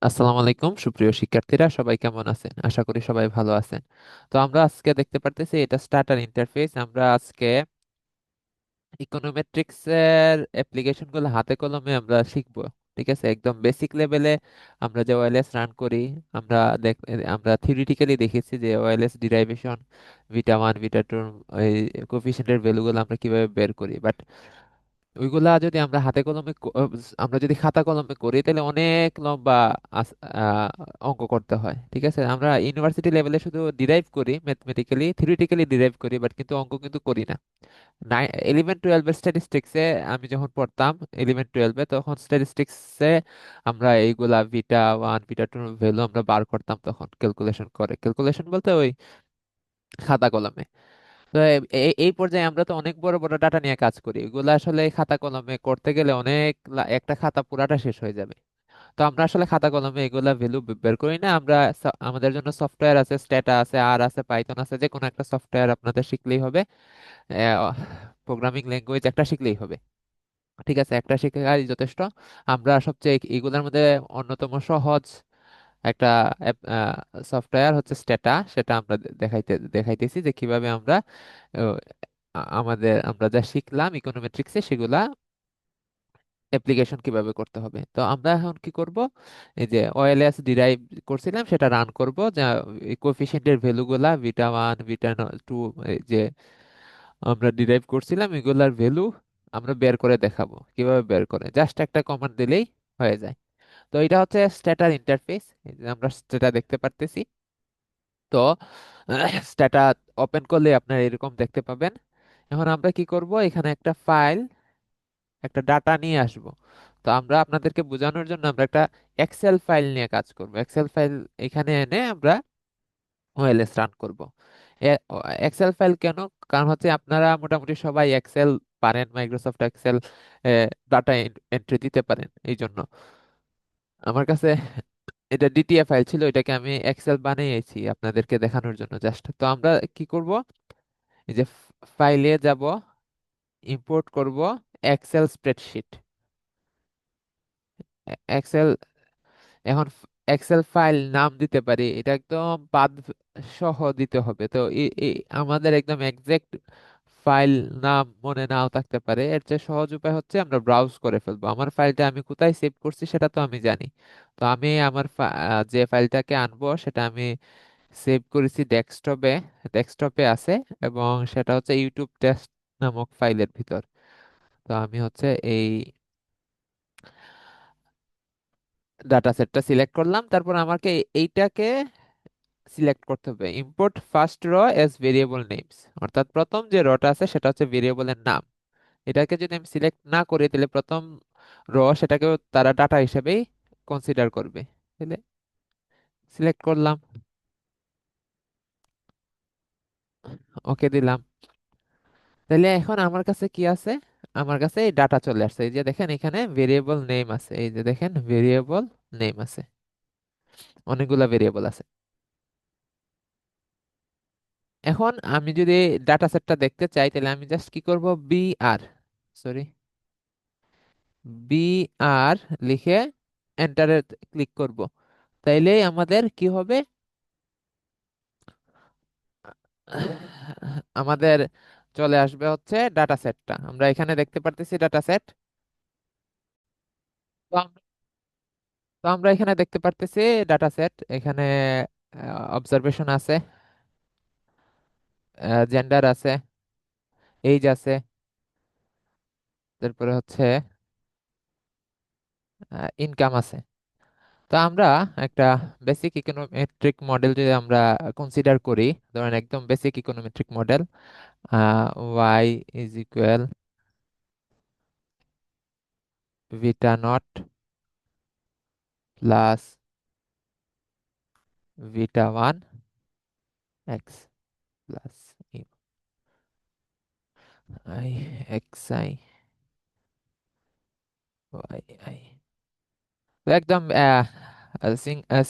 আসসালামু আলাইকুম সুপ্রিয় শিক্ষার্থীরা, সবাই কেমন আছেন? আশা করি সবাই ভালো আছেন। তো আমরা আজকে দেখতে পারতেছি এটা স্টার্টার ইন্টারফেস। আমরা আজকে ইকোনোমেট্রিক্স এর অ্যাপ্লিকেশন গুলো হাতে কলমে আমরা শিখবো। ঠিক আছে, একদম বেসিক লেভেলে আমরা যে ওএলএস রান করি, আমরা দেখ আমরা থিওরিটিক্যালি দেখেছি যে ওএলএস ডিরাইভেশন, ভিটা ওয়ান ভিটা টু, এই কোফিশিয়েন্টের ভ্যালুগুলো আমরা কিভাবে বের করি। বাট ওইগুলা যদি আমরা হাতে কলমে আমরা যদি খাতা কলমে করি তাহলে অনেক লম্বা অঙ্ক করতে হয়। ঠিক আছে, আমরা ইউনিভার্সিটি লেভেলে শুধু ডিরাইভ করি, ম্যাথমেটিক্যালি থিওরিটিক্যালি ডিরাইভ করি, বাট কিন্তু অঙ্ক কিন্তু করি না। 11-12 স্ট্যাটিস্টিক্সে আমি যখন পড়তাম, 11-12 তখন স্ট্যাটিস্টিক্সে আমরা এইগুলা ভিটা ওয়ান ভিটা টু ভ্যালু আমরা বার করতাম, তখন ক্যালকুলেশন করে, ক্যালকুলেশন বলতে ওই খাতা কলমে। তো এই পর্যায়ে আমরা তো অনেক বড় বড় ডাটা নিয়ে কাজ করি, এগুলো আসলে খাতা কলমে করতে গেলে অনেক একটা খাতা পুরাটা শেষ হয়ে যাবে। তো আমরা আসলে খাতা কলমে এগুলা ভ্যালু বের করি না। আমরা আমাদের জন্য সফটওয়্যার আছে, স্ট্যাটা আছে, আর আছে, পাইথন আছে, যে কোনো একটা সফটওয়্যার আপনাদের শিখলেই হবে। প্রোগ্রামিং ল্যাঙ্গুয়েজ একটা শিখলেই হবে। ঠিক আছে, একটা শিখে যথেষ্ট। আমরা সবচেয়ে এগুলোর মধ্যে অন্যতম সহজ একটা সফটওয়্যার হচ্ছে স্ট্যাটা, সেটা আমরা দেখাইতেছি যে কিভাবে আমরা আহ, আমরা যা শিখলাম ইকোনোমেট্রিক্সে সেগুলা অ্যাপ্লিকেশন কিভাবে করতে হবে। তো আমরা এখন কি করব, এই যে ওএলএস ডিরাইভ করছিলাম সেটা রান করব, যা কোএফিসিয়েন্টের ভ্যালুগুলা ভিটা ওয়ান ভিটা টু যে আমরা ডিরাইভ করছিলাম এগুলার ভ্যালু আমরা বের করে দেখাবো। কিভাবে বের করে, জাস্ট একটা কমান্ড দিলেই হয়ে যায়। তো এটা হচ্ছে স্ট্যাটার ইন্টারফেস, আমরা স্ট্যাটা দেখতে পারতেছি। তো স্ট্যাটা ওপেন করলে আপনারা এরকম দেখতে পাবেন। এখন আমরা কি করব, এখানে একটা ফাইল, একটা ডাটা নিয়ে আসব। তো আমরা আপনাদেরকে বোঝানোর জন্য আমরা একটা এক্সেল ফাইল নিয়ে কাজ করব। এক্সেল ফাইল এখানে এনে আমরা ওএলএস রান করব। এক্সেল ফাইল কেন? কারণ হচ্ছে আপনারা মোটামুটি সবাই এক্সেল পারেন, মাইক্রোসফট এক্সেল ডাটা এন্ট্রি দিতে পারেন। এই জন্য আমার কাছে এটা ডিটিএ ফাইল ছিল, এটাকে আমি এক্সেল বানিয়েছি আপনাদেরকে দেখানোর জন্য জাস্ট। তো আমরা কি করব, এই যে ফাইলে যাব, ইম্পোর্ট করব এক্সেল স্প্রেডশিট, এক্সেল। এখন এক্সেল ফাইল নাম দিতে পারি, এটা একদম পাদ সহ দিতে হবে। তো আমাদের একদম এক্সাক্ট ফাইল নাম মনে নাও থাকতে পারে, এর চেয়ে সহজ উপায় হচ্ছে আমরা ব্রাউজ করে ফেলবো। আমার ফাইলটা আমি কোথায় সেভ করছি সেটা তো আমি জানি। তো আমি আমার যে ফাইলটাকে আনবো সেটা আমি সেভ করেছি ডেস্কটপে, ডেস্কটপে আছে, এবং সেটা হচ্ছে ইউটিউব টেস্ট নামক ফাইলের ভিতর। তো আমি হচ্ছে এই ডাটা সেটটা সিলেক্ট করলাম, তারপর আমাকে এইটাকে সিলেক্ট করতে হবে, ইম্পোর্ট ফার্স্ট র এজ ভেরিয়েবল নেমস, অর্থাৎ প্রথম যে রটা আছে সেটা হচ্ছে ভেরিয়েবলের নাম। এটাকে যদি আমি সিলেক্ট না করি তাহলে প্রথম সেটাকেও তারা ডাটা হিসেবেই কনসিডার করবে। তাহলে সিলেক্ট করলাম, ওকে দিলাম। তাহলে এখন আমার কাছে কি আছে, আমার কাছে এই ডাটা চলে আসছে। এই যে দেখেন এখানে ভেরিয়েবল নেম আছে, এই যে দেখেন ভেরিয়েবল নেম আছে, অনেকগুলা ভেরিয়েবল আছে। এখন আমি যদি ডাটা সেটটা দেখতে চাই তাহলে আমি জাস্ট কি করব, বি আর, সরি, বি আর লিখে এন্টারে ক্লিক করব। তাইলেই আমাদের কি হবে, আমাদের চলে আসবে হচ্ছে ডাটা সেটটা। আমরা এখানে দেখতে পারতেছি ডাটা সেট। তো আম- তো আমরা এখানে দেখতে পারতেছি ডাটা সেট, এখানে অবজারভেশন আছে, জেন্ডার আছে, এইজ আছে, তারপরে হচ্ছে ইনকাম আছে। তো আমরা একটা বেসিক ইকোনোমেট্রিক মডেল যদি আমরা কনসিডার করি, ধরেন একদম basic econometric model, Y is equal beta nought plus beta one X plus I X I Y I. তো একদম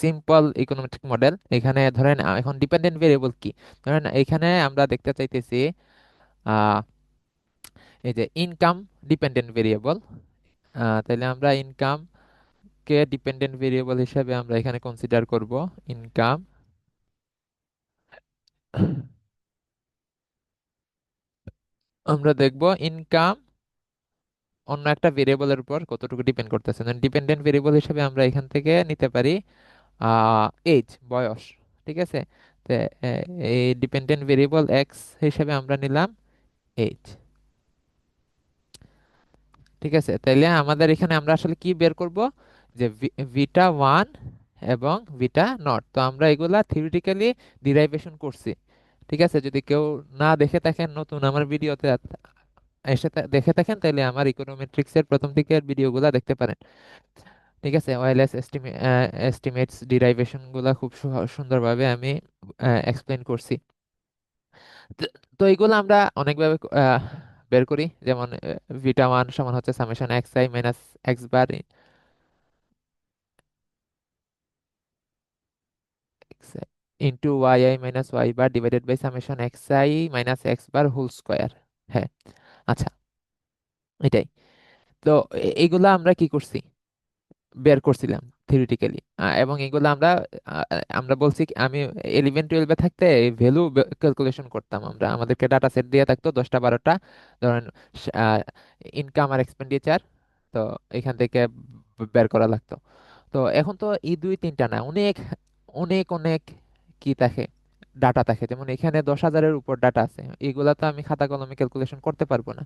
সিম্পল ইকোনোমেট্রিক মডেল। এখানে ধরেন এখন ডিপেন্ডেন্ট ভেরিয়েবল কি, ধরেন এখানে আমরা দেখতে চাইতেছি আহ, এই যে ইনকাম ডিপেন্ডেন্ট ভেরিয়েবল। তাহলে আমরা ইনকাম কে ডিপেন্ডেন্ট ভেরিয়েবল হিসাবে আমরা এখানে কনসিডার করব ইনকাম। আমরা দেখব ইনকাম অন্য একটা ভেরিয়েবলের উপর কতটুকু ডিপেন্ড করতেছে। ডিপেন্ডেন্ট ভেরিয়েবল হিসেবে আমরা এখান থেকে নিতে পারি এজ, বয়স। ঠিক আছে, তো আহ, এই ডিপেন্ডেন্ট ভেরিয়েবল এক্স হিসেবে আমরা নিলাম এজ। ঠিক আছে, তাইলে আমাদের এখানে আমরা আসলে কি বের করব, যে ভিটা ওয়ান এবং ভিটা নট। তো আমরা এগুলা থিওরিটিক্যালি ডিরাইভেশন করছি। ঠিক আছে, যদি কেউ না দেখে থাকেন, নতুন আমার ভিডিওতে এসে দেখে থাকেন, তাহলে আমার ইকোনোমেট্রিক্স এর প্রথম দিকের ভিডিওগুলা দেখতে পারেন। ঠিক আছে, ওয়াইলেস এস্টিমেটস ডিরাইভেশন গুলা খুব সুন্দরভাবে আমি এক্সপ্লেন করছি। তো তো এইগুলো আমরা অনেকভাবে বের করি, যেমন ভিটা ওয়ান সমান হচ্ছে summation x i minus x bar into y i minus y bar divided by summation x i minus x bar whole square. হ্যাঁ, আচ্ছা, এটাই। তো এইগুলা আমরা কি করছি, বের করছিলাম থিওরিটিক্যালি। এবং এগুলো আমরা আমরা বলছি আমি 11-12-এ থাকতে ভ্যালু ক্যালকুলেশন করতাম। আমরা আমাদেরকে ডাটা সেট দিয়ে থাকতো 10টা 12টা, ধরেন ইনকাম আর এক্সপেন্ডিচার। তো এখান থেকে বের করা লাগতো। তো এখন তো এই 2-3টা না, অনেক অনেক অনেক কি থাকে, ডাটা থাকে। যেমন এখানে 10,000-এর উপর ডাটা আছে, এগুলা তো আমি খাতা কলমে ক্যালকুলেশন করতে পারবো না।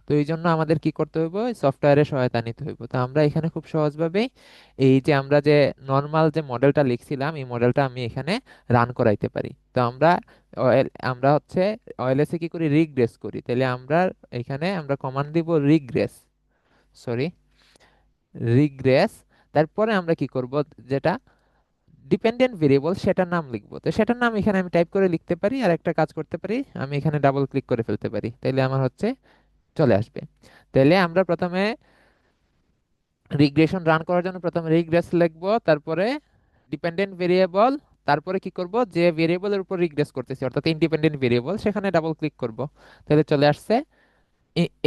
তো এই জন্য আমাদের কি করতে হইব, সফটওয়্যারের সহায়তা নিতে হইব। তো আমরা এখানে খুব সহজভাবে এই যে আমরা যে নর্মাল যে মডেলটা লিখছিলাম, এই মডেলটা আমি এখানে রান করাইতে পারি। তো আমরা হচ্ছে ওএলএস এ কি করি, রিগ্রেস করি। তাহলে আমরা এখানে আমরা কমান্ড দিব রিগ্রেস, সরি, রিগ্রেস। তারপরে আমরা কি করব, যেটা ডিপেন্ডেন্ট ভেরিয়েবল সেটার নাম লিখবো। তো সেটার নাম এখানে আমি টাইপ করে লিখতে পারি, আর একটা কাজ করতে পারি, আমি এখানে ডাবল ক্লিক করে ফেলতে পারি, তাইলে আমার হচ্ছে চলে আসবে। তাহলে আমরা প্রথমে রিগ্রেশন রান করার জন্য প্রথমে রিগ্রেস লিখবো, তারপরে ডিপেন্ডেন্ট ভেরিয়েবল, তারপরে কি করব, যে ভেরিয়েবলের উপর রিগ্রেস করতেছি অর্থাৎ ইন্ডিপেন্ডেন্ট ভেরিয়েবল, সেখানে ডাবল ক্লিক করব। তাহলে চলে আসছে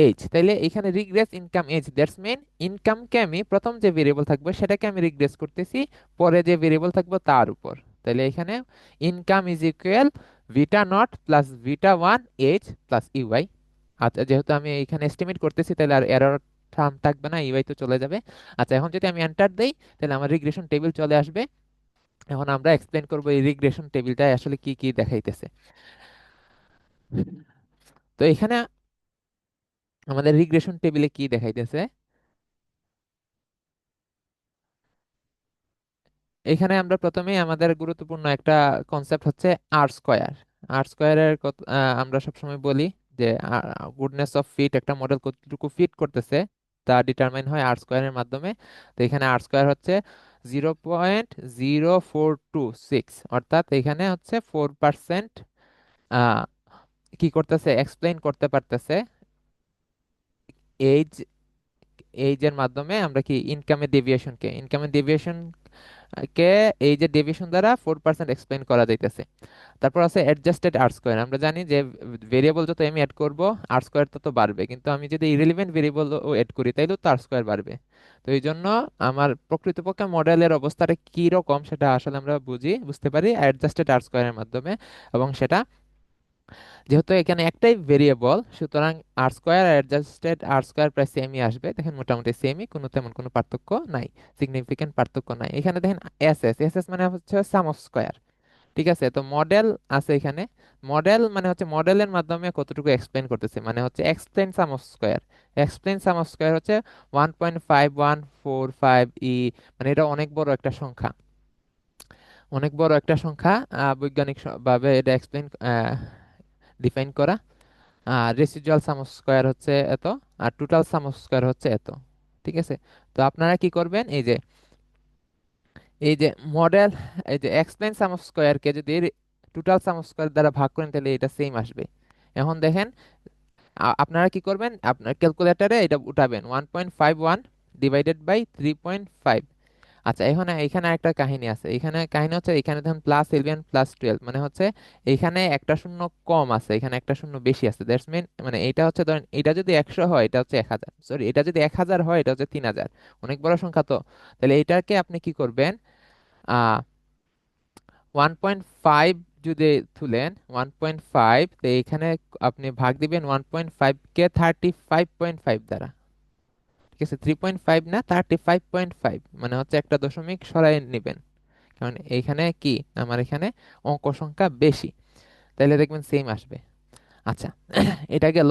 এজ। তাইলে এখানে regress income age, that's mean ইনকামকে আমি প্রথম যে ভেরিয়েবল থাকবে সেটাকে আমি রিগ্রেস করতেছি পরে যে ভেরিয়েবল থাকবে তার উপর। তাহলে এখানে income is equal beta nought plus beta one age plus u i. আচ্ছা, যেহেতু আমি এখানে এস্টিমেট করতেছি, তাহলে আর এরর টার্ম থাকবে না, ইউআই তো চলে যাবে। আচ্ছা, এখন যদি আমি এন্টার দেই, তাহলে আমার রিগ্রেশন টেবিল চলে আসবে। এখন আমরা এক্সপ্লেন করবো এই রিগ্রেশন টেবিলটা আসলে কি কি দেখাইতেছে। তো এখানে আমাদের রিগ্রেশন টেবিলে কি দেখাইতেছে, এখানে আমরা প্রথমেই আমাদের গুরুত্বপূর্ণ একটা কনসেপ্ট হচ্ছে আর স্কোয়ার। আর স্কোয়ারের আমরা সবসময় বলি যে গুডনেস অফ ফিট, একটা মডেল কতটুকু ফিট করতেছে তা ডিটারমাইন হয় আর স্কোয়ারের মাধ্যমে। তো এখানে আর স্কোয়ার হচ্ছে 0.0426, অর্থাৎ এখানে হচ্ছে 4% কি করতেছে, এক্সপ্লেইন করতে পারতেছে এইজ। এইজের মাধ্যমে আমরা কি ইনকামের ডেভিয়েশন কে এই যে ডেভিয়েশন দ্বারা 4% এক্সপ্লেইন করা যাইতেছে। তারপর আছে অ্যাডজাস্টেড আর স্কোয়ার। আমরা জানি যে ভেরিয়েবল যত আমি অ্যাড করব আর স্কোয়ার তত বাড়বে, কিন্তু আমি যদি ইরেলিভেন্ট ভেরিয়েবল অ্যাড করি তাইলেও তো আর স্কোয়ার বাড়বে। তো এই জন্য আমার প্রকৃতপক্ষে মডেলের অবস্থাটা কি রকম সেটা আসলে আমরা বুঝতে পারি অ্যাডজাস্টেড আর স্কোয়ারের মাধ্যমে। এবং সেটা যেহেতু এখানে একটাই ভেরিয়েবল, সুতরাং আর স্কোয়ার আর অ্যাডজাস্টেড আর স্কোয়ার প্রায় সেমই আসবে। দেখেন মোটামুটি সেমই, কোনো তেমন কোনো পার্থক্য নাই, সিগনিফিকেন্ট পার্থক্য নাই। এখানে দেখেন এস এস মানে হচ্ছে সাম অফ স্কোয়ার। ঠিক আছে, তো মডেল আছে এখানে। মডেল মানে হচ্ছে মডেলের মাধ্যমে কতটুকু এক্সপ্লেন করতেছে, মানে হচ্ছে explain sum of square. Explain sum of square হচ্ছে 1.5145 মানে এটা অনেক বড় একটা সংখ্যা, অনেক বড় একটা সংখ্যা। বৈজ্ঞানিক ভাবে এটা এক্সপ্লেন ডিফাইন করা। আর রেসিডুয়াল সাম অফ স্কোয়ার হচ্ছে এত, আর টোটাল সাম অফ স্কোয়ার হচ্ছে এত। ঠিক আছে, তো আপনারা কি করবেন, এই যে মডেল, এই যে এক্সপ্লেন সাম অফ স্কোয়ারকে যদি টোটাল সাম অফ স্কোয়ার দ্বারা ভাগ করেন তাহলে এটা সেম আসবে। এখন দেখেন, আপনারা কি করবেন, আপনার ক্যালকুলেটরে এটা উঠাবেন 1.51 ডিভাইডেড বাই 3.5। আচ্ছা, এখানে এখানে একটা কাহিনী আছে। এখানে কাহিনী হচ্ছে, এখানে দেখুন +11 + 12 মানে হচ্ছে এখানে একটা শূন্য কম আছে, এখানে একটা শূন্য বেশি আছে। দ্যাটস মিন মানে এটা হচ্ছে ধরেন এটা যদি 100 হয় এটা হচ্ছে 1000, সরি এটা যদি 1000 হয় এটা হচ্ছে 3000। অনেক বড় সংখ্যা তো। তাহলে এটাকে আপনি কি করবেন, 1.5 যদি তুলেন, 1.5, তো এখানে আপনি ভাগ দিবেন 1.5 কে 35.5 দ্বারা। ঠিক আছে, 3.5 না, 35.5, মানে হচ্ছে একটা দশমিক সরাই নেবেন, কারণ এইখানে কি আমার এখানে অঙ্ক সংখ্যা বেশি। তাহলে দেখবেন সেম আসবে। আচ্ছা, এটা গেল।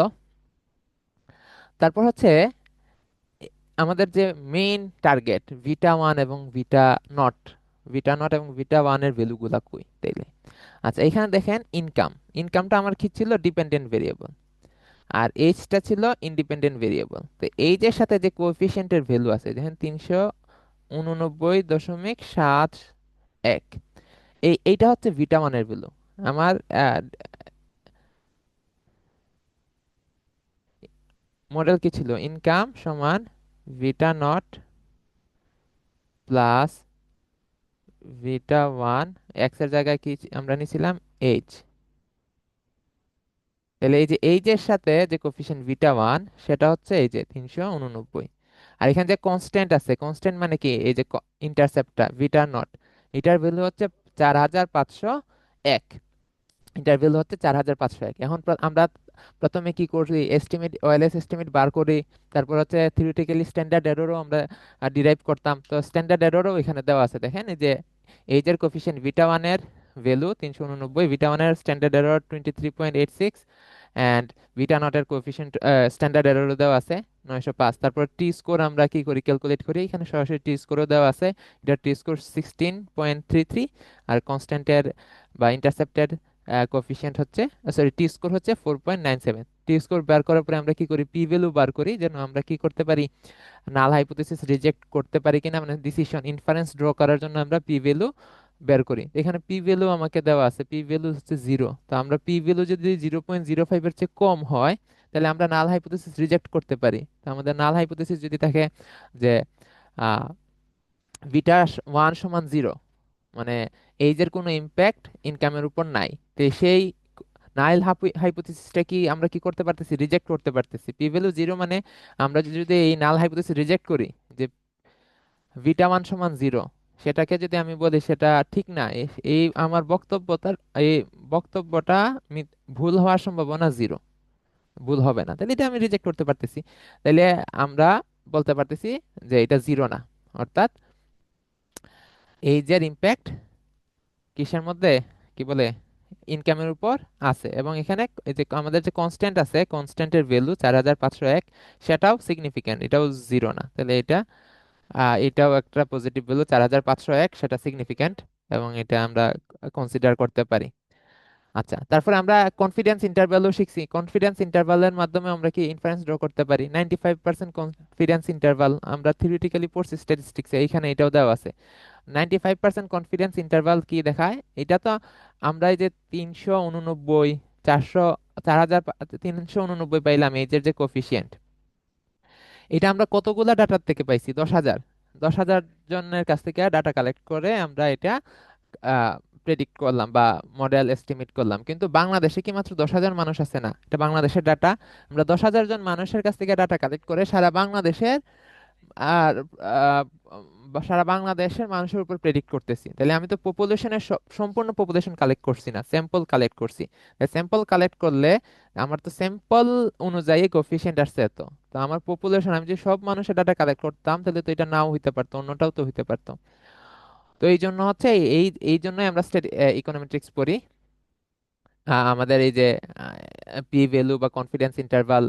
তারপর হচ্ছে আমাদের যে মেইন টার্গেট ভিটা 1 এবং ভিটা 0, ভিটা 0 এবং ভিটা 1 এর ভ্যালুগুলা কই তাইলে। আচ্ছা, এখানে দেখেন ইনকাম, ইনকামটা আমার কি ছিল, ডিপেন্ডেন্ট ভেরিয়েবল, আর এইচটা ছিল ইন্ডিপেন্ডেন্ট ভেরিয়েবল। তো এইচের সাথে যে কোএফিসিয়েন্টের ভ্যালু আছে, দেখেন 389.71, এইটা হচ্ছে ভিটা 1 এর ভ্যালু। আমার মডেল কি ছিল, ইনকাম সমান ভিটা 0 প্লাস ভিটা 1, এক্স এর জায়গায় কি আমরা নিছিলাম, এইচ। তাহলে এই যে এইচের সাথে যে কোফিশিয়েন্ট ভিটা 1 সেটা হচ্ছে এই যে 389। আর এখানে যে কনস্ট্যান্ট আছে, কনস্ট্যান্ট মানে কি, এই যে ইন্টারসেপ্টটা ভিটা 0, এটার ভ্যালু হচ্ছে 4501, ইন্টারভ্যাল হচ্ছে 4501। এখন আমরা প্রথমে কি করি, এস্টিমেট, ওএলএস এস্টিমেট বার করি। তারপর হচ্ছে থিওরিটিক্যালি স্ট্যান্ডার্ড এররও আমরা ডিরাইভ করতাম। তো স্ট্যান্ডার্ড এররও এখানে দেওয়া আছে, দেখেন এই যে এইচের কোফিশিয়েন্ট ভিটা 1 এর ভ্যালু 389, ভিটা 1 এর স্ট্যান্ডার্ড এরর 23.86, অ্যান্ড ভিটা 0 এর কোফিশিয়েন্ট স্ট্যান্ডার্ড এররও দেওয়া আছে 905। তারপর টি স্কোর আমরা কি করি, ক্যালকুলেট করি, এখানে সরাসরি টি স্কোরও দেওয়া আছে, এটা টি স্কোর 16.33। আর কনস্ট্যান্টের বা ইন্টারসেপ্টেড কোফিশিয়েন্ট হচ্ছে, সরি টি স্কোর হচ্ছে 4.97। টি স্কোর বার করার পরে আমরা কি করি, পি ভ্যালু বার করি, যেন আমরা কি করতে পারি, নাল হাইপোথিসিস রিজেক্ট করতে পারি কিনা, মানে ডিসিশন ইনফারেন্স ড্র করার জন্য আমরা পি ভ্যালু বের করি। এখানে পি ভ্যালু আমাকে দেওয়া আছে, পি ভ্যালু হচ্ছে 0। তো আমরা পি ভ্যালু যদি 0.05-এর চেয়ে কম হয়, তাহলে আমরা নাল হাইপোথিসিস রিজেক্ট করতে পারি। তো আমাদের নাল হাইপোথিসিস যদি থাকে যে ভিটা 1 সমান 0, মানে এইজের কোনো ইম্প্যাক্ট ইনকামের উপর নাই, তো সেই নাইল হাইপোথিসিসটা কি আমরা কি করতে পারতেছি, রিজেক্ট করতে পারতেছি। পি ভ্যালু 0 মানে আমরা যদি এই নাল হাইপোথিসিস রিজেক্ট করি, যে ভিটা 1 সমান 0, সেটাকে যদি আমি বলি সেটা ঠিক না, এই আমার বক্তব্যটার, এই বক্তব্যটা ভুল হওয়ার সম্ভাবনা 0, ভুল হবে না, তাহলে এটা আমি রিজেক্ট করতে পারতেছি। তাহলে আমরা বলতে পারতেছি যে এটা 0 না, অর্থাৎ এইজের ইম্প্যাক্ট কিসের মধ্যে, কি বলে, ইনকামের উপর আছে। এবং এখানে এই যে আমাদের যে কনস্ট্যান্ট আছে, কনস্ট্যান্টের ভ্যালু 4501, সেটাও সিগনিফিক্যান্ট, এটাও 0 না। তাহলে এটাও একটা পজিটিভ ভ্যালু 4501, সেটা সিগনিফিক্যান্ট, এবং এটা আমরা কনসিডার করতে পারি। আচ্ছা, তারপরে আমরা কনফিডেন্স ইন্টারভ্যালও শিখছি। কনফিডেন্স ইন্টারভ্যালের মাধ্যমে আমরা কি ইনফারেন্স ড্র করতে পারি। 95% কনফিডেন্স ইন্টারভ্যাল আমরা থিওরিটিক্যালি পড়ছি স্ট্যাটিস্টিক্সে, এইখানে এটাও দেওয়া আছে। 95% কনফিডেন্স ইন্টারভাল কি দেখায়, এটা তো আমরা এই যে 389, 400, 4389 পাইলাম এইচের যে কোফিশিয়েন্ট, এটা আমরা কতগুলা ডাটার থেকে পাইছি, 10,000, 10,000 জনের কাছ থেকে ডাটা কালেক্ট করে আমরা এটা প্রেডিক্ট করলাম বা মডেল এস্টিমেট করলাম। কিন্তু বাংলাদেশে কি মাত্র 10,000 মানুষ আছে, না, এটা বাংলাদেশের ডাটা। আমরা 10,000 জন মানুষের কাছ থেকে ডাটা কালেক্ট করে সারা বাংলাদেশের, আর আহ, সারা বাংলাদেশের মানুষের উপর প্রেডিক্ট করতেছি। তাহলে আমি তো পপুলেশনের সম্পূর্ণ পপুলেশন কালেক্ট করছি না, স্যাম্পল কালেক্ট করছি। স্যাম্পল কালেক্ট করলে আমার তো স্যাম্পল অনুযায়ী কোফিশিয়েন্ট আসছে এত। তো আমার পপুলেশন, আমি যে সব মানুষের ডাটা কালেক্ট করতাম, তাহলে তো এটা নাও হইতে পারতো, অন্যটাও তো হইতে পারতো। তো এই জন্য হচ্ছে এই এই জন্যই আমরা ইকোনোমেট্রিক্স পড়ি। আমাদের এই যে পি ভ্যালু বা কনফিডেন্স ইন্টারভাল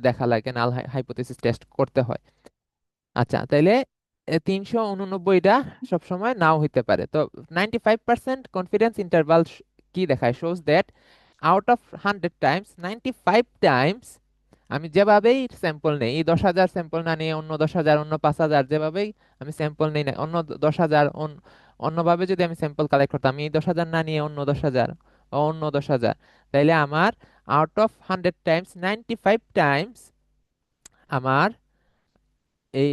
দেখা লাগে, নাল হাইপোথিসিস টেস্ট করতে হয়। আচ্ছা, তাইলে 389টা সবসময় নাও হইতে পারে। তো 95% কনফিডেন্স ইন্টারভাল কি দেখায়, shows that out of 100 Times, 95 Times আমি যেভাবেই স্যাম্পল নেই, এই 10,000 স্যাম্পল না নিয়ে অন্য 10,000, অন্য 5,000, যেভাবেই আমি স্যাম্পল নেই না, অন্য 10,000 অন্যভাবে যদি আমি স্যাম্পল কালেক্ট করতাম, এই 10,000 না নিয়ে অন্য 10,000, অন্য 10,000, তাইলে আমার আউট অফ 100 টাইমস 95 টাইমস আমার এই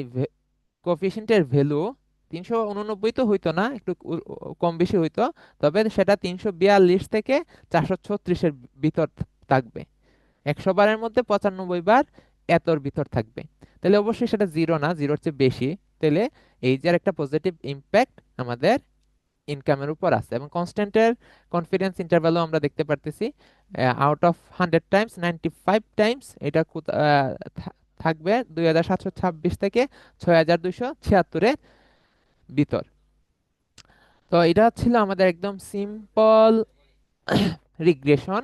কোফিশিয়েন্টের ভ্যালু 389 তো হইতো না, একটু কম বেশি হইতো, তবে সেটা 342 থেকে 436-এর ভিতর থাকবে। 100 বারের মধ্যে 95 বার এতর ভিতর থাকবে। তাহলে অবশ্যই সেটা জিরো না, জিরোর চেয়ে বেশি। তাহলে এই যে একটা পজিটিভ ইম্প্যাক্ট আমাদের ইনকামের উপর আছে। এবং কনস্ট্যান্টের কনফিডেন্স ইন্টারভ্যালও আমরা দেখতে পারতেছি, আউট অফ 100 টাইমস 95 টাইমস এটা থাকবে 2726 থেকে 6276-এর ভিতর। তো এটা ছিল আমাদের একদম সিম্পল রিগ্রেশন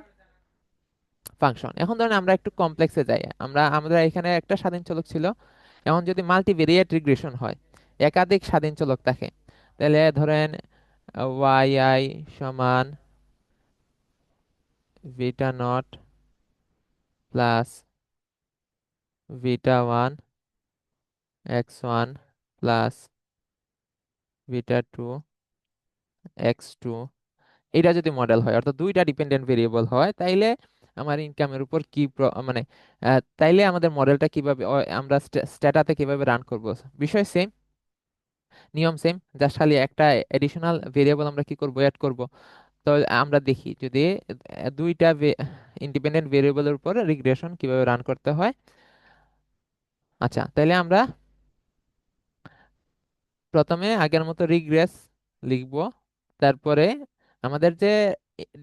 ফাংশন। এখন ধরেন আমরা একটু কমপ্লেক্সে যাই, আমরা এখানে একটা স্বাধীন চলক ছিল, এখন যদি মাল্টিভেরিয়েট রিগ্রেশন হয়, একাধিক স্বাধীন চলক থাকে, তাহলে ধরেন ওয়াই আই সমান beta nought plus beta one X one plus beta two X two, এটা যদি মডেল হয়, অর্থাৎ দুইটা ডিপেন্ডেন্ট ভেরিয়েবল হয়, তাইলে আমার ইনকামের উপর কি মানে তাইলে আমাদের মডেলটা কিভাবে আমরা স্ট্যাটাতে কিভাবে রান করব, বিষয় সেম, নিয়ম সেম, জাস্ট খালি একটা এডিশনাল ভেরিয়েবল আমরা কি করব, অ্যাড করব। তো আমরা দেখি যদি দুইটা ইন্ডিপেন্ডেন্ট ভেরিয়েবলের উপর রিগ্রেশন কিভাবে রান করতে হয়। আচ্ছা, তাহলে আমরা প্রথমে আগের মতো রিগ্রেস লিখব, তারপরে আমাদের যে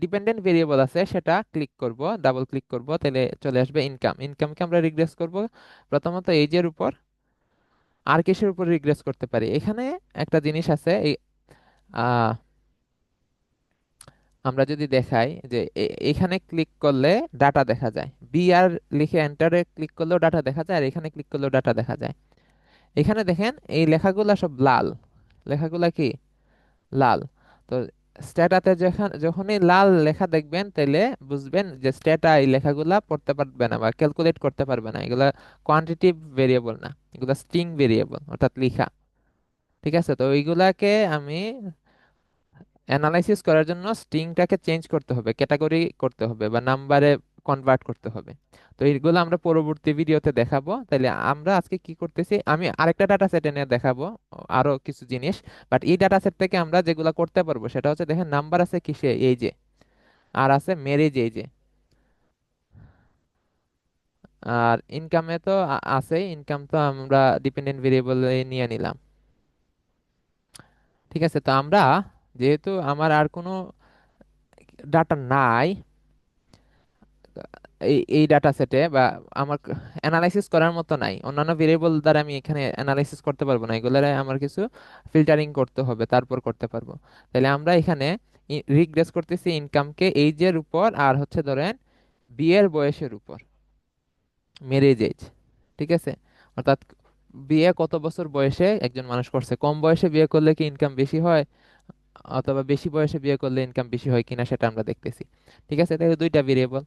ডিপেন্ডেন্ট ভেরিয়েবল আছে সেটা ক্লিক করব, ডাবল ক্লিক করব, তাহলে চলে আসবে ইনকাম। ইনকামকে আমরা রিগ্রেস করব প্রথমত এইজের উপর, আর কিসের উপর রিগ্রেস করতে পারি। এখানে একটা জিনিস আছে, এই আহ, আমরা যদি দেখাই যে এখানে ক্লিক করলে ডাটা দেখা যায়, বি আর লিখে এন্টারে ক্লিক করলেও ডাটা দেখা যায়, আর এখানে ক্লিক করলেও ডাটা দেখা যায়। এখানে দেখেন এই লেখাগুলা সব লাল, লেখাগুলা কি লাল। তো স্ট্যাটাতে যখনই লাল লেখা দেখবেন, তাহলে বুঝবেন যে স্ট্যাটা এই লেখাগুলা পড়তে পারবে না বা ক্যালকুলেট করতে পারবে না, এগুলা কোয়ান্টিটিভ ভেরিয়েবল না, এগুলা স্ট্রিং ভেরিয়েবল অর্থাৎ লিখা। ঠিক আছে, তো এইগুলাকে আমি অ্যানালাইসিস করার জন্য স্ট্রিংটাকে চেঞ্জ করতে হবে, ক্যাটাগরি করতে হবে বা নাম্বারে কনভার্ট করতে হবে। তো এইগুলো আমরা পরবর্তী ভিডিওতে দেখাবো। তাহলে আমরা আজকে কি করতেছি, আমি আরেকটা ডাটা সেট এনে দেখাবো আরো কিছু জিনিস। বাট এই ডাটা সেট থেকে আমরা যেগুলো করতে পারবো সেটা হচ্ছে, দেখেন নাম্বার আছে কিসে, এই যে, আর আছে ম্যারেজ এই যে, আর ইনকামে তো আছে, ইনকাম তো আমরা ডিপেন্ডেন্ট ভেরিয়েবল নিয়ে নিলাম। ঠিক আছে, তো আমরা যেহেতু আমার আর কোনো ডাটা নাই এই ডাটা সেটে, বা আমার অ্যানালাইসিস করার মতো নাই, অন্যান্য ভেরিয়েবল দ্বারা আমি এখানে অ্যানালাইসিস করতে পারবো না, এগুলারে আমার কিছু ফিল্টারিং করতে হবে, তারপর করতে পারবো। তাহলে আমরা এখানে রিগ্রেস করতেছি ইনকামকে এইজের উপর, আর হচ্ছে ধরেন বিয়ের বয়সের উপর, ম্যারেজ এজ। ঠিক আছে, অর্থাৎ বিয়ে কত বছর বয়সে একজন মানুষ করছে, কম বয়সে বিয়ে করলে কি ইনকাম বেশি হয়, অথবা বেশি বয়সে বিয়ে করলে ইনকাম বেশি হয় কিনা সেটা আমরা দেখতেছি। ঠিক আছে, তাহলে দুইটা ভেরিয়েবল।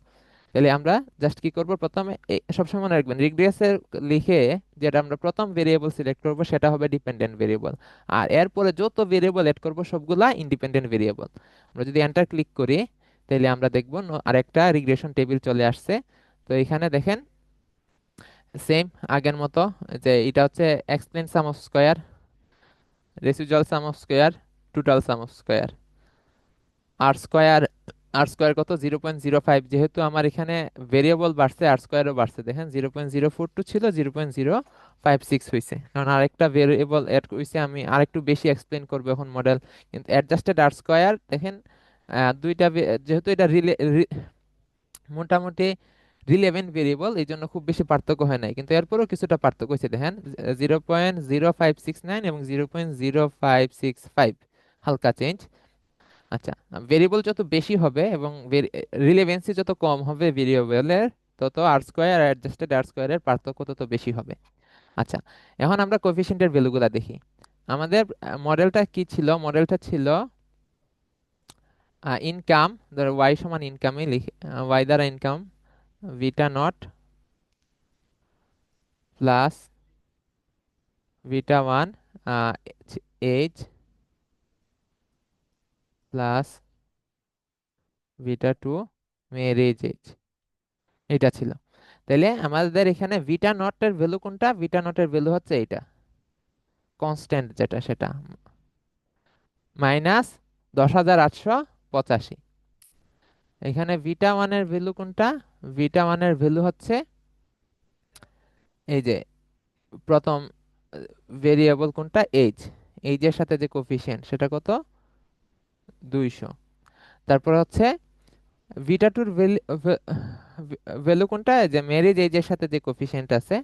তাহলে আমরা জাস্ট কি করব, প্রথমে সবসময় মনে রাখবেন রিগ্রেসের লিখে যেটা আমরা প্রথম ভেরিয়েবল সিলেক্ট করব সেটা হবে ডিপেন্ডেন্ট ভেরিয়েবল, আর এরপরে যত ভেরিয়েবল এড করব সবগুলা ইন্ডিপেন্ডেন্ট ভেরিয়েবল। আমরা যদি এন্টার ক্লিক করি, তাহলে আমরা দেখব আরেকটা রিগ্রেশন টেবিল চলে আসছে। তো এখানে দেখেন সেম আগের মতো, যে এটা হচ্ছে explain sum of square, residual sum of square, total sum of square. R square, R square কত, 0.05, যেহেতু আমার এখানে ভেরিয়েবল বাড়ছে আর স্কয়ারও বাড়ছে, দেখেন 0.042 ছিল 0.056 হয়েছে, কারণ আরেকটা ভেরিয়েবল অ্যাড হয়েছে। আমি আরেকটু বেশি এক্সপ্লেন করবো এখন মডেল, কিন্তু অ্যাডজাস্টেড আর স্কয়ার দেখেন দুইটা যেহেতু এটা মোটামুটি রিলেভেন্ট ভেরিয়েবল, এই জন্য খুব বেশি পার্থক্য হয় নাই, কিন্তু এরপরেও কিছুটা পার্থক্য হয়েছে, দেখেন 0.0569 এবং 0.0565, হালকা চেঞ্জ। আচ্ছা, ভেরিয়েবল যত বেশি হবে এবং রিলেভেন্সি যত কম হবে ভেরিয়েবলের, তত আর স্কোয়ার আর অ্যাডজাস্টেড আর স্কোয়ারের পার্থক্য তত বেশি হবে। আচ্ছা, এখন আমরা কোএফিসিয়েন্টের ভ্যালুগুলা দেখি। আমাদের মডেলটা কি ছিল, মডেলটা ছিল ইনকাম, ধর ওয়াই সমান ইনকামে লিখে, ওয়াই দ্বারা ইনকাম ভিটা nought plus beta one H plus beta two marriage H, এটা ছিল। তাহলে আমাদের এখানে ভিটা নটের ভ্যালু কোনটা, ভিটা নটের ভ্যালু হচ্ছে এটা, কনস্ট্যান্ট যেটা সেটা -10,885। এখানে ভিটা ওয়ানের ভ্যালু কোনটা? ভিটা ওয়ানের ভ্যালু হচ্ছে এই যে প্রথম ভেরিয়েবল কোনটা, এইজ। এইজের সাথে যে কোফিশিয়েন্ট সেটা কত, 200। তারপর হচ্ছে ভিটা টুর ভ্যালু কোনটা, এই যে ম্যারেজ এজের সাথে যে কোফিশিয়েন্ট আছে,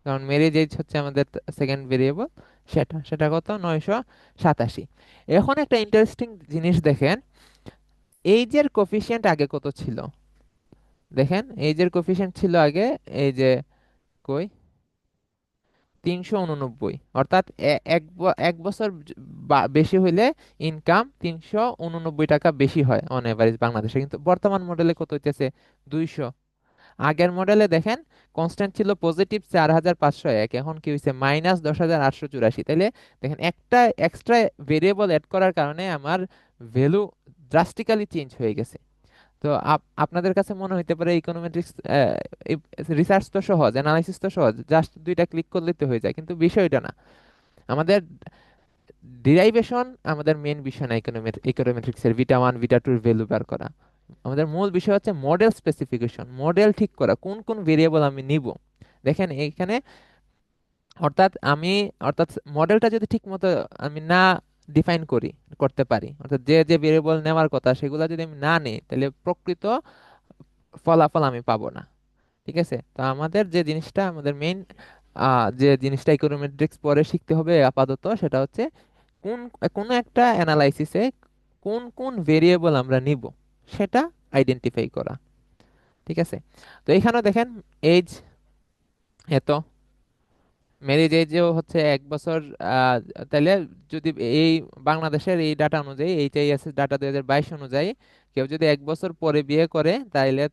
কারণ ম্যারেজ এজ হচ্ছে আমাদের সেকেন্ড ভেরিয়েবল, সেটা সেটা কত, 987। এখন একটা ইন্টারেস্টিং জিনিস দেখেন, এইজের কোফিশিয়েন্ট আগে কত ছিল? দেখেন এইজের কোফিশিয়েন্ট ছিল আগে, এই যে কই, 389। অর্থাৎ এক বছর বেশি হইলে ইনকাম 389 টাকা বেশি হয় অন এভারেজ বাংলাদেশে, কিন্তু বর্তমান মডেলে কত হইতেছে, 200। আগের মডেলে দেখেন কনস্ট্যান্ট ছিল +4,501, এখন কি হয়েছে, -10,884। তাইলে দেখেন একটা এক্সট্রা ভেরিয়েবল অ্যাড করার কারণে আমার ভ্যালু ড্রাস্টিক্যালি চেঞ্জ হয়ে গেছে। তো আপনাদের কাছে মনে হইতে পারে ইকোনোমেট্রিক্স রিসার্চ তো সহজ, অ্যানালাইসিস তো সহজ, জাস্ট দুইটা ক্লিক করলেই তো হয়ে যায়, কিন্তু বিষয়টা না। আমাদের ডিরাইভেশন আমাদের মেন বিষয় না, ইকোনোমেট্রিক্সের ভিটা 1 ভিটা 2 ভ্যালু বার করা। আমাদের মূল বিষয় হচ্ছে মডেল স্পেসিফিকেশন, মডেল ঠিক করা, কোন কোন ভেরিয়েবল আমি নিব। দেখেন এইখানে, অর্থাৎ মডেলটা যদি ঠিক মতো আমি না ডিফাইন করতে পারি, অর্থাৎ যে যে ভেরিয়েবল নেওয়ার কথা সেগুলো যদি আমি না নিই, তাহলে প্রকৃত ফলাফল আমি পাবো না। ঠিক আছে, তো আমাদের যে জিনিসটা, আমাদের মেইন যে জিনিসটা ইকোনোমেট্রিক্স পরে শিখতে হবে আপাতত, সেটা হচ্ছে কোন কোনো একটা অ্যানালাইসিসে কোন কোন ভেরিয়েবল আমরা নিব সেটা আইডেন্টিফাই করা। ঠিক আছে, তো এখানেও দেখেন এজ এত, ম্যারেজ এজও হচ্ছে 1 বছর। আহ, তাহলে যদি এই বাংলাদেশের এই ডাটা অনুযায়ী, এইচআইএস ডাটা 2022 অনুযায়ী, কেউ যদি 1 বছর পরে বিয়ে করে, তাহলে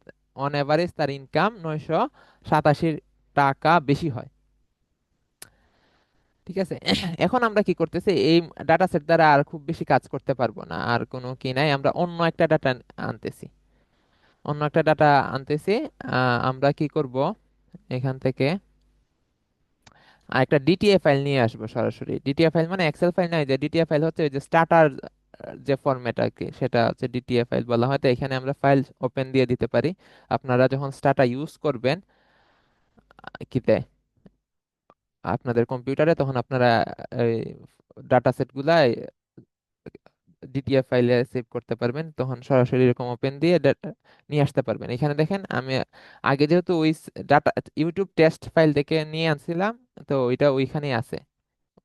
অন এভারেজ তার ইনকাম 987 টাকা বেশি হয়। ঠিক আছে, এখন আমরা কি করতেছি, এই ডাটা সেট দ্বারা আর খুব বেশি কাজ করতে পারবো না, আর কোনো কি নাই, আমরা অন্য একটা ডাটা আনতেছি, অন্য একটা ডাটা আনতেছি। আমরা কি করব, এখান থেকে একটা ডিটিএ ফাইল নিয়ে আসবো সরাসরি। ডিটিএ ফাইল মানে এক্সেল ফাইল নয়, যে ডিটিএ ফাইল হচ্ছে ওই যে স্টার্টার যে ফরম্যাট আর কি, সেটা হচ্ছে ডিটিএ ফাইল বলা হয়। তো এখানে আমরা ফাইল ওপেন দিয়ে দিতে পারি। আপনারা যখন স্টার্টার ইউজ করবেন কিতে, আপনাদের কম্পিউটারে, তখন আপনারা এই ডাটা সেট গুলা ডিটিএফ ফাইলে সেভ করতে পারবেন, তখন সরাসরি এরকম ওপেন দিয়ে নিয়ে আসতে পারবেন। এখানে দেখেন আমি আগে যেহেতু ওই ডাটা ইউটিউব টেস্ট ফাইল থেকে নিয়ে আনছিলাম, তো ওইটা ওইখানেই আছে,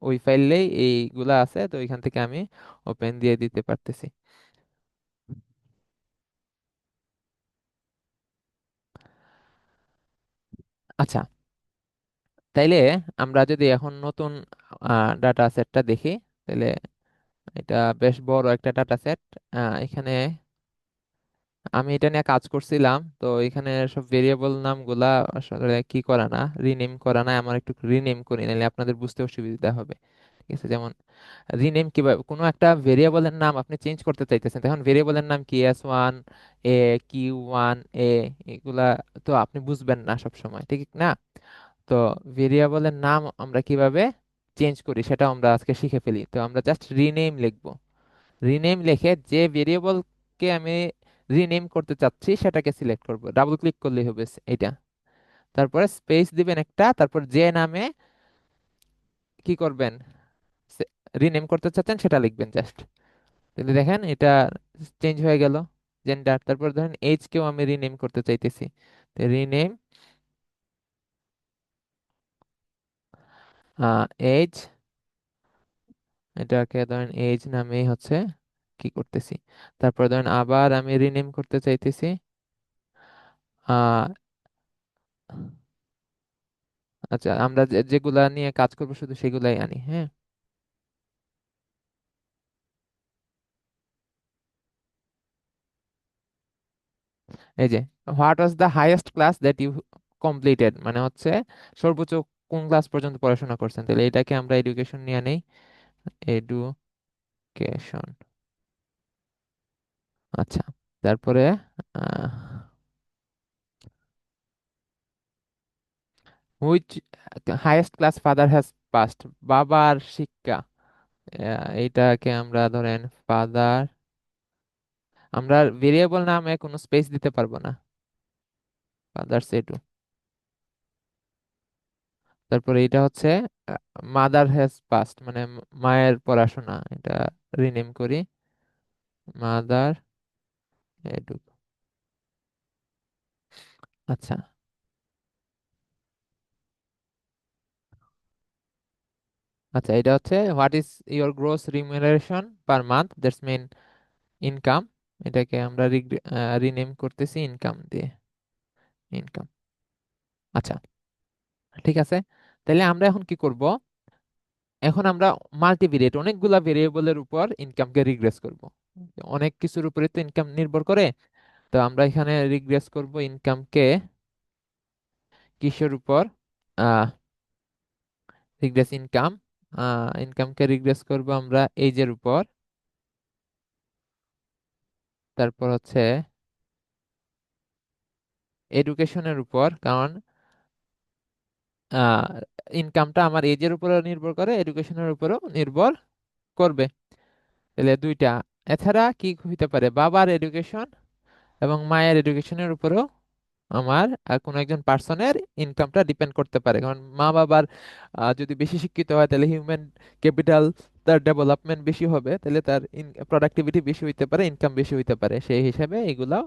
ওই ফাইলেই এইগুলা আছে, তো ওইখান থেকে আমি ওপেন দিয়ে দিতে পারতেছি। আচ্ছা, তাইলে আমরা যদি এখন নতুন ডাটা সেটটা দেখি, তাহলে এটা বেশ বড় একটা ডাটা সেট। এখানে আমি এটা নিয়ে কাজ করছিলাম, তো এখানে সব ভেরিয়েবল নামগুলা আসলে কি করা না, রিনেম করা না, আমার একটু রিনেম করি, নাহলে আপনাদের বুঝতে অসুবিধা হবে। ঠিক আছে, যেমন রিনেম কিভাবে, কোনো একটা ভেরিয়েবলের নাম আপনি চেঞ্জ করতে চাইতেছেন, তখন ভেরিয়েবলের নাম কি, S1 A, Q1 A, এগুলা তো আপনি বুঝবেন না সব সময়, ঠিক না? তো ভেরিয়েবলের নাম আমরা কিভাবে চেঞ্জ করি সেটা আমরা আজকে শিখে ফেলি। তো আমরা জাস্ট রিনেম লিখবো, রিনেম লিখে যে ভেরিয়েবলকে আমি রিনেম করতে চাচ্ছি সেটাকে সিলেক্ট করব, ডাবল ক্লিক করলেই হবে এটা। তারপরে স্পেস দিবেন একটা, তারপর যে নামে কি করবেন, রিনেম করতে চাচ্ছেন সেটা লিখবেন জাস্ট। তাহলে দেখেন এটা চেঞ্জ হয়ে গেল জেন্ডার। তারপর ধরেন এজ কেও আমি রিনেম করতে চাইতেছি, তো রিনেম এজ, এটাকে ধরেন এজ নামেই হচ্ছে কি করতেছি। তারপর ধরেন আবার আমি রিনেম করতে চাইতেছি, আহ আচ্ছা, আমরা যেগুলা নিয়ে কাজ করবো শুধু সেগুলাই আনি, হ্যাঁ। এই যে what was the highest class that you completed, মানে হচ্ছে সর্বোচ্চ কোন ক্লাস পর্যন্ত পড়াশোনা করছেন, তাহলে এটাকে আমরা এডুকেশন নিয়ে নেই, এডুকেশন। আচ্ছা, তারপরে which highest class father has past, বাবার শিক্ষা। এইটাকে আমরা ধরেন ফাদার, আমরা ভেরিয়েবল নামে কোনো স্পেস দিতে পারবো না, ফাদার সেটু। তারপরে এটা হচ্ছে মাদার হ্যাজ পাস্ট, মানে মায়ের পড়াশোনা, এটা রিনেম করি মাদার এডু। আচ্ছা। আচ্ছা, এটা হচ্ছে what is your gross remuneration per month, that's mean income. এটাকে আমরা রিনেম করতেছি ইনকাম দিয়ে, ইনকাম। আচ্ছা, ঠিক আছে। তাহলে আমরা এখন কি করব, এখন আমরা মাল্টিভিরিয়েট অনেকগুলা ভেরিয়েবলের উপর ইনকামকে রিগ্রেস করব। অনেক কিছুর উপরে তো ইনকাম নির্ভর করে। তো আমরা এখানে রিগ্রেস করব ইনকামকে কিসের উপর, আহ রিগ্রেস ইনকাম, ইনকামকে রিগ্রেস করব আমরা এজের উপর। তারপর হচ্ছে এডুকেশনের উপর, কারণ ইনকামটা আমার এজের উপরও নির্ভর করে, এডুকেশনের উপরও নির্ভর করবে। তাহলে দুইটা। এছাড়া কি হইতে পারে, বাবার এডুকেশন এবং মায়ের এডুকেশনের উপরও আমার কোনো একজন পার্সনের ইনকামটা ডিপেন্ড করতে পারে। কারণ মা বাবার যদি বেশি শিক্ষিত হয়, তাহলে হিউম্যান ক্যাপিটাল, তার ডেভেলপমেন্ট বেশি হবে, তাহলে তার প্রোডাক্টিভিটি বেশি হইতে পারে, ইনকাম বেশি হইতে পারে। সেই হিসাবে এগুলাও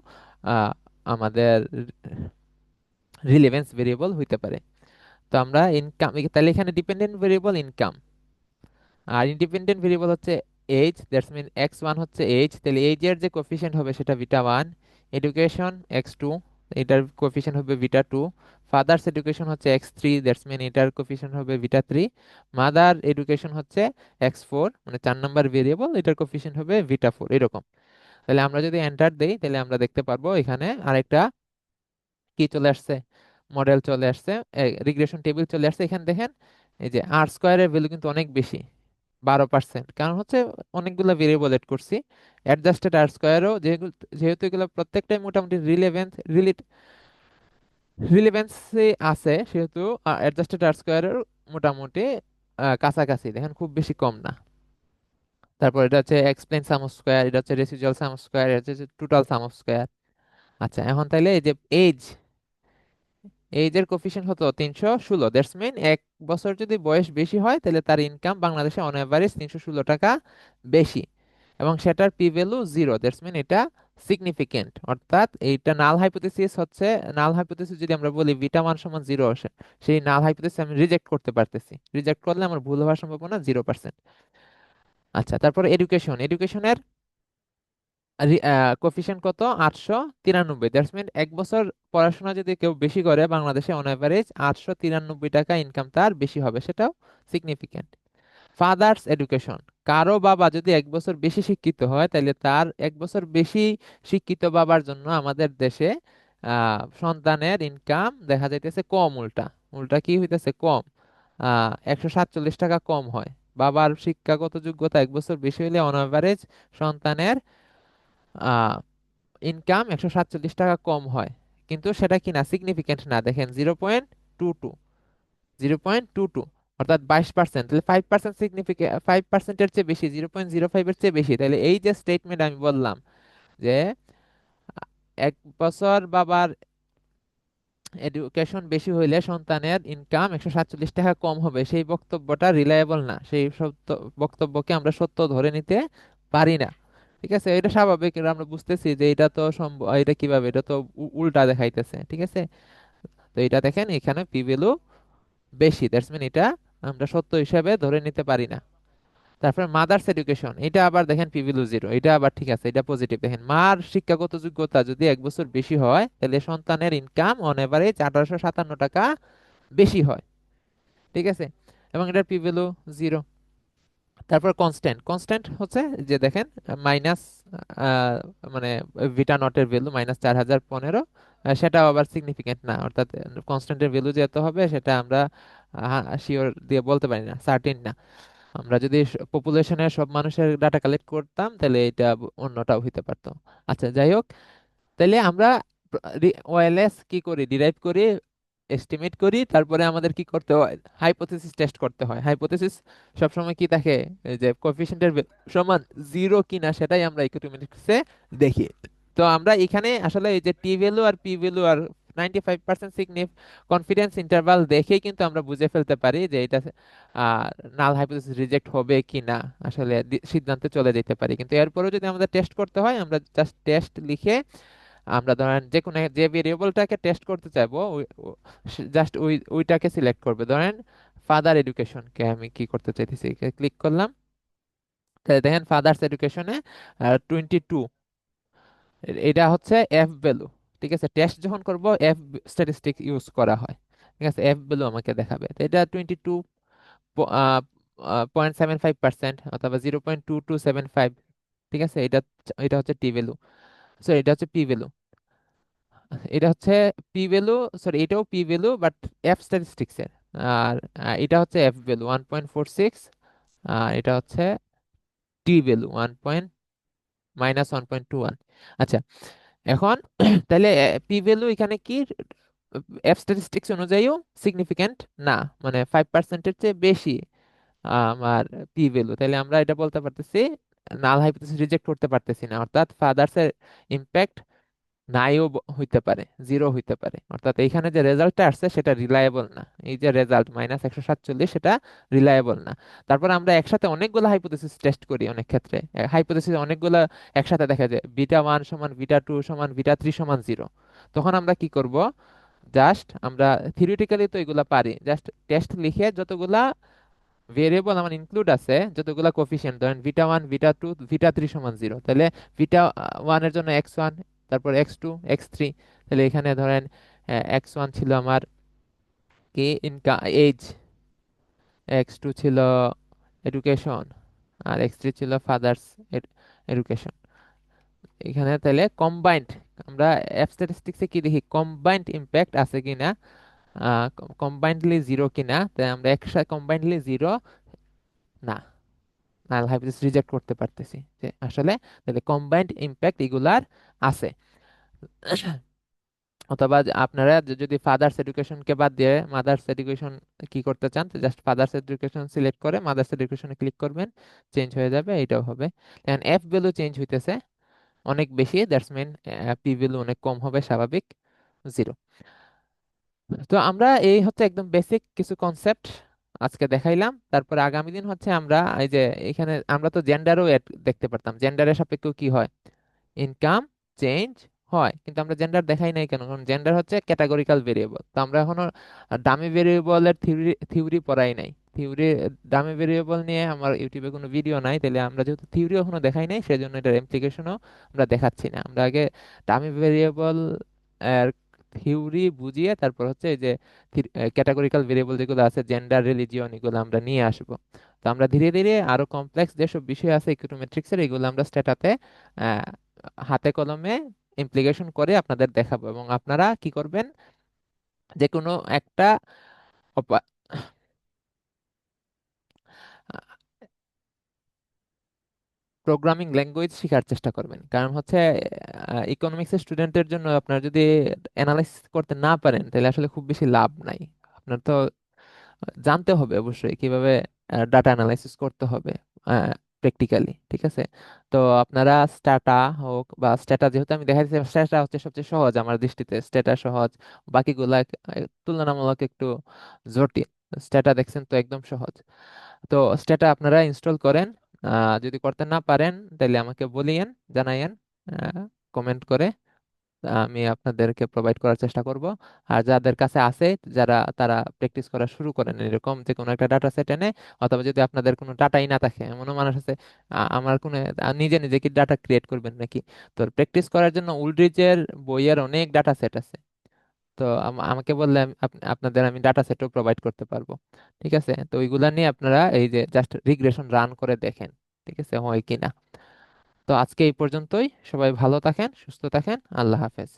আহ, আমাদের রিলেভেন্স ভেরিয়েবল হইতে পারে। তো আমরা ইনকাম, তাহলে এখানে ডিপেন্ডেন্ট ভেরিয়েবল ইনকাম, আর ইন্ডিপেন্ডেন্ট ভেরিয়েবল হচ্ছে age, that's mean x one হচ্ছে এইজ, তাহলে এইজ এর যে কোফিশিয়েন্ট হবে সেটা beta one. Education x two, এটার কোফিশিয়েন্ট হবে বিটা টু। ফাদার্স এডুকেশন হচ্ছে এক্স থ্রি, দ্যাটস মিন এটার কোফিশিয়েন্ট হবে বিটা থ্রি। মাদার এডুকেশন হচ্ছে এক্স ফোর, মানে 4 নম্বর ভেরিয়েবল, এটার কোফিশিয়েন্ট হবে বিটা ফোর, এরকম। তাহলে আমরা যদি এন্টার দেই, তাহলে আমরা দেখতে পারবো এখানে আরেকটা কি চলে আসছে, মডেল চলে আসছে, রিগ্রেশন টেবিল চলে আসছে। এখানে দেখেন, এই যে আর স্কোয়ারের ভ্যালু কিন্তু অনেক বেশি, 12%, কারণ হচ্ছে অনেকগুলো ভেরিয়েবল এড করছি। অ্যাডজাস্টেড আর স্কোয়ারও যেহেতু, যেহেতু এগুলো প্রত্যেকটাই মোটামুটি রিলেভেন্সি আছে, সেহেতু অ্যাডজাস্টেড আর স্কোয়ারের মোটামুটি কাছাকাছি, দেখেন খুব বেশি কম না। তারপর এটা হচ্ছে এক্সপ্লেন সাম অফ স্কোয়ার, এটা হচ্ছে রেসিডুয়াল সাম অফ স্কোয়ার, এটা হচ্ছে টোটাল সাম অফ স্কোয়ার। আচ্ছা, এখন তাইলে এই যে এজ, এইজের কোফিশিয়েন্ট হতো 316, দ্যাটস মিন 1 বছর যদি বয়স বেশি হয়, তাহলে তার ইনকাম বাংলাদেশে অন অ্যাভারেজ 316 টাকা বেশি, এবং সেটার p value zero, that's mean এটা সিগনিফিকেন্ট, অর্থাৎ এইটা নাল হাইপোথিসিস হচ্ছে। নাল হাইপোথিসিস যদি আমরা বলি বিটা মান সমান জিরো আসে, সেই নাল হাইপোথিসিস আমি রিজেক্ট করতে পারতেছি, রিজেক্ট করলে আমার ভুল হওয়ার সম্ভাবনা 0%। আচ্ছা, তারপরে এডুকেশন, এডুকেশনের কোফিশিয়েন্ট কত, 893, দ্যাটস মিন 1 বছর পড়াশোনা যদি কেউ বেশি করে, বাংলাদেশে অন অ্যাভারেজ 893 টাকা ইনকাম তার বেশি হবে, সেটাও সিগনিফিকেন্ট। ফাদার্স এডুকেশন, কারো বাবা যদি 1 বছর বেশি শিক্ষিত হয়, তাহলে তার 1 বছর বেশি শিক্ষিত বাবার জন্য আমাদের দেশে সন্তানের ইনকাম দেখা যাইতেছে কম, উল্টা উল্টা কি হইতেছে, কম, 147 টাকা কম হয়। বাবার শিক্ষাগত যোগ্যতা 1 বছর বেশি হলে অন অ্যাভারেজ সন্তানের ইনকাম 147 টাকা কম হয়। কিন্তু সেটা কি না, সিগনিফিকেন্ট না, দেখেন 0.22, 0.22, অর্থাৎ 22%। তাহলে 5% সিগনিফিকেন্ট, 5%-এর চেয়ে বেশি, 0.05-এর চেয়ে বেশি। তাহলে এই যে স্টেটমেন্ট আমি বললাম যে 1 বছর বাবার এডুকেশন বেশি হইলে সন্তানের ইনকাম 147 টাকা কম হবে, সেই বক্তব্যটা রিলায়েবল না, সেই সত্য বক্তব্যকে আমরা সত্য ধরে নিতে পারি না। ঠিক আছে, এটা স্বাভাবিক, এটা আমরা বুঝতেছি যে এটা তো সম্ভব, এটা কিভাবে, এটা তো উল্টা দেখাইতেছে। ঠিক আছে, তো এটা দেখেন এখানে পি ভ্যালু বেশি, দ্যাটস মিন এটা আমরা সত্য হিসাবে ধরে নিতে পারি না। তারপর মাদার্স এডুকেশন, এটা আবার দেখেন পি ভ্যালু জিরো, এটা আবার ঠিক আছে, এটা পজিটিভ। দেখেন মার শিক্ষাগত যোগ্যতা যদি 1 বছর বেশি হয়, তাহলে সন্তানের ইনকাম অন এভারেজ 1857 টাকা বেশি হয়। ঠিক আছে, এবং এটার পি ভ্যালু জিরো। তারপর কনস্ট্যান্ট, কনস্ট্যান্ট হচ্ছে যে দেখেন মাইনাস, মানে ভিটা নটের ভ্যালু -4015, সেটাও আবার সিগনিফিকেন্ট না, অর্থাৎ কনস্ট্যান্টের ভ্যালু যে এত হবে সেটা আমরা শিওর দিয়ে বলতে পারি না, সার্টেন না। আমরা যদি পপুলেশনের সব মানুষের ডাটা কালেক্ট করতাম, তাহলে এটা অন্যটাও হইতে পারতো। আচ্ছা, যাই হোক, তাহলে আমরা ওএলএস কি করি, ডিরাইভ করি এস্টিমেট করি, তারপরে আমাদের কি করতে হয়, হাইপোথেসিস টেস্ট করতে হয়। হাইপোথেসিস সবসময় কি থাকে, এই যে কোএফিসিয়েন্টের সমান জিরো কিনা সেটাই আমরা ইকোনমিক্সে দেখি। তো আমরা এখানে আসলে এই যে টি ভ্যালু আর পি ভ্যালু আর 95% কনফিডেন্স ইন্টারভাল দেখেই কিন্তু আমরা বুঝে ফেলতে পারি যে এটা নাল হাইপোথেসিস রিজেক্ট হবে কি না, আসলে সিদ্ধান্তে চলে যেতে পারি। কিন্তু এরপরেও যদি আমাদের টেস্ট করতে হয়, আমরা জাস্ট টেস্ট লিখে আমরা ধরেন যে কোনো যে ভেরিয়েবলটাকে টেস্ট করতে চাইবো, জাস্ট ওইটাকে সিলেক্ট করবে। ধরেন ফাদার এডুকেশনকে আমি কি করতে চাইতেছি, ক্লিক করলাম, তাহলে দেখেন ফাদার্স এডুকেশনে 22, এটা হচ্ছে এফ ভ্যালু। ঠিক আছে, টেস্ট যখন করব এফ স্ট্যাটিস্টিক ইউজ করা হয়। ঠিক আছে, এফ ভ্যালু আমাকে দেখাবে, তো এটা 22.75% অথবা 0.2275। ঠিক আছে, এটা এটা হচ্ছে টি ভ্যালু, সরি এটা হচ্ছে পি ভ্যালু। এটা হচ্ছে পি ভ্যালু, সরি এটাও P value but F statistics এর। আর এটা হচ্ছে এফ ভ্যালু 1.46, আর এটা হচ্ছে টি ভ্যালু 1.-1.21। আচ্ছা, এখন তাহলে পি ভ্যালু এখানে কি এফ স্ট্যাটিস্টিক্স অনুযায়ীও সিগনিফিক্যান্ট না, মানে 5%-এর চেয়ে বেশি আমার পি ভ্যালু, তাহলে আমরা এটা বলতে পারতেছি নাল হাইপোথেসিস রিজেক্ট করতে পারতেছি না, অর্থাৎ ফাদার্স এর ইম্প্যাক্ট নাইও হইতে পারে, জিরো হইতে পারে, অর্থাৎ এইখানে যে রেজাল্টটা আসছে সেটা রিলায়েবল না। এই যে রেজাল্ট -147, সেটা রিলায়েবল না। তারপর আমরা একসাথে অনেকগুলো হাইপোথেসিস টেস্ট করি, অনেক ক্ষেত্রে হাইপোথেসিস অনেকগুলো একসাথে দেখা যায়, β1 সমান β2 সমান β3 সমান জিরো। তখন আমরা কি করব, জাস্ট আমরা থিওরিটিক্যালি তো এগুলা পারি, জাস্ট টেস্ট লিখে যতগুলা ভেরিয়েবল আমার ইনক্লুড আছে, যতগুলা কোফিশিয়েন্ট, ধরেন β1 β2 β3 সমান জিরো, তাহলে β1 এর জন্য x1, তারপর x2 x3। তাহলে এখানে ধরেন x1 ছিল আমার কি ইনকাম এজ, x2 ছিল এডুকেশন, আর x3 ছিল ফাদার্স এডুকেশন। এখানে তাহলে কম্বাইন্ড, আমরা এফ স্ট্যাটিস্টিক্সে কি দেখি, কম্বাইন্ড ইম্প্যাক্ট আছে কিনা, কম্বাইন্ডলি জিরো কিনা। তাই আমরা একসাথে কম্বাইন্ডলি জিরো না, নাল হাইপোথেসিস রিজেক্ট করতে পারতেছি যে আসলে তাহলে কম্বাইন্ড ইম্প্যাক্ট এগুলার আছে। অথবা আপনারা যদি ফাদার্স এডুকেশনকে বাদ দিয়ে মাদার্স এডুকেশন কি করতে চান, জাস্ট ফাদার্স এডুকেশন সিলেক্ট করে মাদার্স এডুকেশনে ক্লিক করবেন, চেঞ্জ হয়ে যাবে, এটাও হবে। এখন এফ ভ্যালু চেঞ্জ হইতেছে অনেক বেশি, দ্যাটস মিন পি ভ্যালু অনেক কম হবে, স্বাভাবিক, জিরো। তো আমরা এই হচ্ছে একদম বেসিক কিছু কনসেপ্ট আজকে দেখাইলাম। তারপরে আগামী দিন হচ্ছে আমরা এই যে এখানে আমরা তো জেন্ডারও দেখতে পারতাম, জেন্ডারের সাপেক্ষেও কি হয়, ইনকাম চেঞ্জ হয়, কিন্তু আমরা জেন্ডার দেখাই নাই কেন, কারণ জেন্ডার হচ্ছে ক্যাটাগরিক্যাল ভেরিয়েবল। তো আমরা এখনো ডামি ভেরিয়েবলের থিওরি থিওরি পড়াই নাই, থিওরি ডামি ভেরিয়েবল নিয়ে আমার ইউটিউবে কোনো ভিডিও নাই, তাহলে আমরা যেহেতু থিওরি এখনো দেখাই নাই, সেজন্য এটার ইমপ্লিকেশনও আমরা দেখাচ্ছি না। আমরা আগে ডামি ভেরিয়েবল এর থিওরি বুঝিয়ে তারপর হচ্ছে এই যে ক্যাটাগরিক্যাল ভেরিয়েবল যেগুলো আছে, জেন্ডার রিলিজিয়ন, এগুলো আমরা নিয়ে আসবো। তো আমরা ধীরে ধীরে আরো কমপ্লেক্স যেসব বিষয় আছে ইকোনোমেট্রিক্সের, এগুলো আমরা স্ট্যাটাতে হাতে কলমে ইমপ্লিকেশন করে আপনাদের দেখাবো, এবং আপনারা কি করবেন, যে কোনো একটা প্রোগ্রামিং ল্যাঙ্গুয়েজ শেখার চেষ্টা করবেন। কারণ হচ্ছে ইকোনমিক্সের স্টুডেন্টের জন্য আপনারা যদি অ্যানালাইসিস করতে না পারেন, তাহলে আসলে খুব বেশি লাভ নাই। আপনার তো জানতে হবে অবশ্যই কিভাবে ডাটা অ্যানালাইসিস করতে হবে প্র্যাকটিক্যালি। ঠিক আছে, তো আপনারা স্ট্যাটা হোক বা স্ট্যাটা, যেহেতু আমি দেখা যাচ্ছে স্ট্যাটা হচ্ছে সবচেয়ে সহজ আমার দৃষ্টিতে, স্ট্যাটা সহজ, বাকিগুলা তুলনামূলক একটু জটিল। স্ট্যাটা দেখছেন তো একদম সহজ। তো স্ট্যাটা আপনারা ইনস্টল করেন, যদি করতে না পারেন তাহলে আমাকে বলিয়েন, জানাইয়েন কমেন্ট করে, আমি আপনাদেরকে প্রোভাইড করার চেষ্টা করব। আর যাদের কাছে আছে, যারা তারা প্র্যাকটিস করা শুরু করেন এরকম যে কোনো একটা ডাটা সেট এনে, অথবা যদি আপনাদের কোনো ডাটাই না থাকে, এমনও মানুষ আছে আমার কোনো নিজে নিজে কি ডাটা ক্রিয়েট করবেন নাকি, তো প্র্যাকটিস করার জন্য উলড্রিজের বইয়ের অনেক ডাটা সেট আছে। তো আমাকে বললে আপনাদের আমি ডাটা সেটও প্রোভাইড করতে পারবো। ঠিক আছে, তো ওইগুলা নিয়ে আপনারা এই যে জাস্ট রিগ্রেশন রান করে দেখেন, ঠিক আছে হয় কিনা। তো আজকে এই পর্যন্তই, সবাই ভালো থাকেন, সুস্থ থাকেন, আল্লাহ হাফেজ।